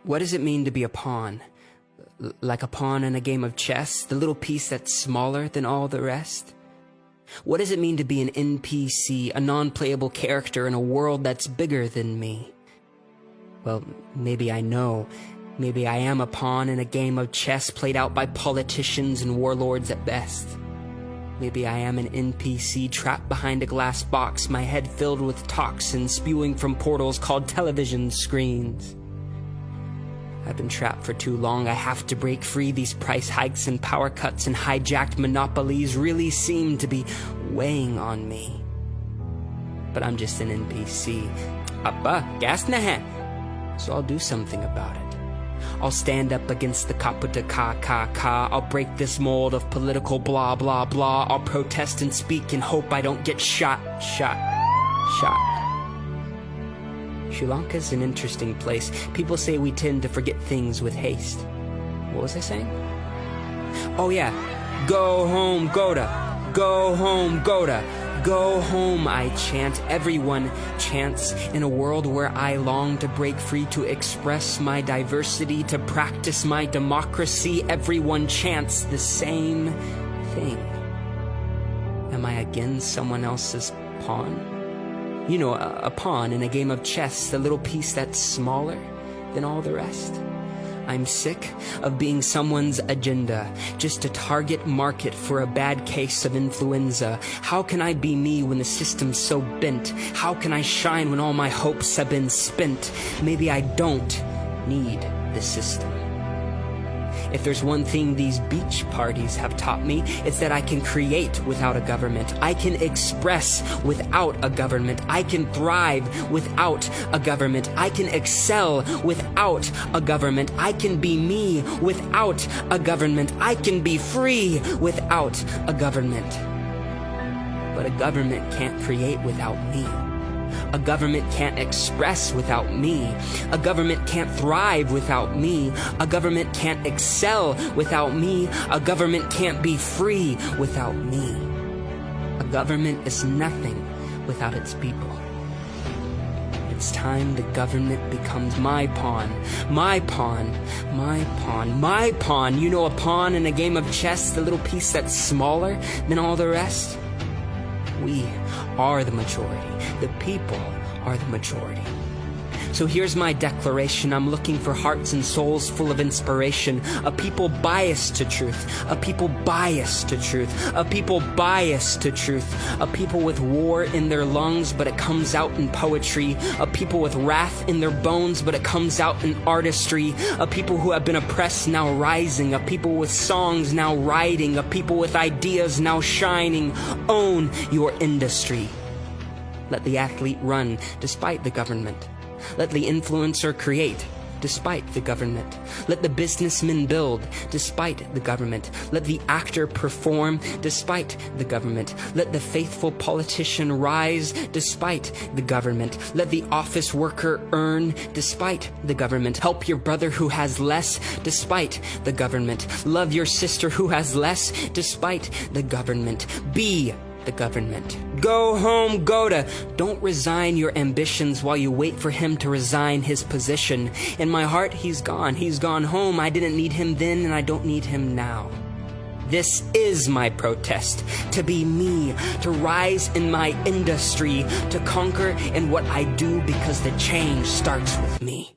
What does it mean to be a pawn? Like a pawn in a game of chess, the little piece that's smaller than all the rest? What does it mean to be an NPC, a non-playable character in a world that's bigger than me? Well, maybe I know. Maybe I am a pawn in a game of chess played out by politicians and warlords at best. Maybe I am an NPC trapped behind a glass box, my head filled with toxins spewing from portals called television screens. I've been trapped for too long. I have to break free. These price hikes and power cuts and hijacked monopolies really seem to be weighing on me. But I'm just an NPC. Appa, gas nahe. So I'll do something about it. I'll stand up against the kaputa ka. I'll break this mold of political blah blah blah. I'll protest and speak and hope I don't get shot. Sri Lanka's an interesting place. People say we tend to forget things with haste. What was I saying? Oh yeah, go home, Gota. Go home, Gota. Go home, I chant. Everyone chants. In a world where I long to break free, to express my diversity, to practice my democracy, everyone chants the same thing. Am I again someone else's pawn? You know, a pawn in a game of chess, the little piece that's smaller than all the rest. I'm sick of being someone's agenda, just a target market for a bad case of influenza. How can I be me when the system's so bent? How can I shine when all my hopes have been spent? Maybe I don't need the system. If there's one thing these beach parties have taught me, it's that I can create without a government. I can express without a government. I can thrive without a government. I can excel without a government. I can be me without a government. I can be free without a government. But a government can't create without me. A government can't express without me. A government can't thrive without me. A government can't excel without me. A government can't be free without me. A government is nothing without its people. It's time the government becomes my pawn. My pawn. My pawn. My pawn. You know, a pawn in a game of chess, the little piece that's smaller than all the rest? We are the majority. The people are the majority. So here's my declaration. I'm looking for hearts and souls full of inspiration. A people biased to truth. A people biased to truth. A people biased to truth. A people with war in their lungs, but it comes out in poetry. A people with wrath in their bones, but it comes out in artistry. A people who have been oppressed now rising. A people with songs now writing. A people with ideas now shining. Own your industry. Let the athlete run despite the government. Let the influencer create, despite the government. Let the businessman build, despite the government. Let the actor perform, despite the government. Let the faithful politician rise, despite the government. Let the office worker earn, despite the government. Help your brother who has less, despite the government. Love your sister who has less, despite the government. Be the government. Go home, Gota. Don't resign your ambitions while you wait for him to resign his position. In my heart, he's gone. He's gone home. I didn't need him then, and I don't need him now. This is my protest. To be me, to rise in my industry, to conquer in what I do, because the change starts with me.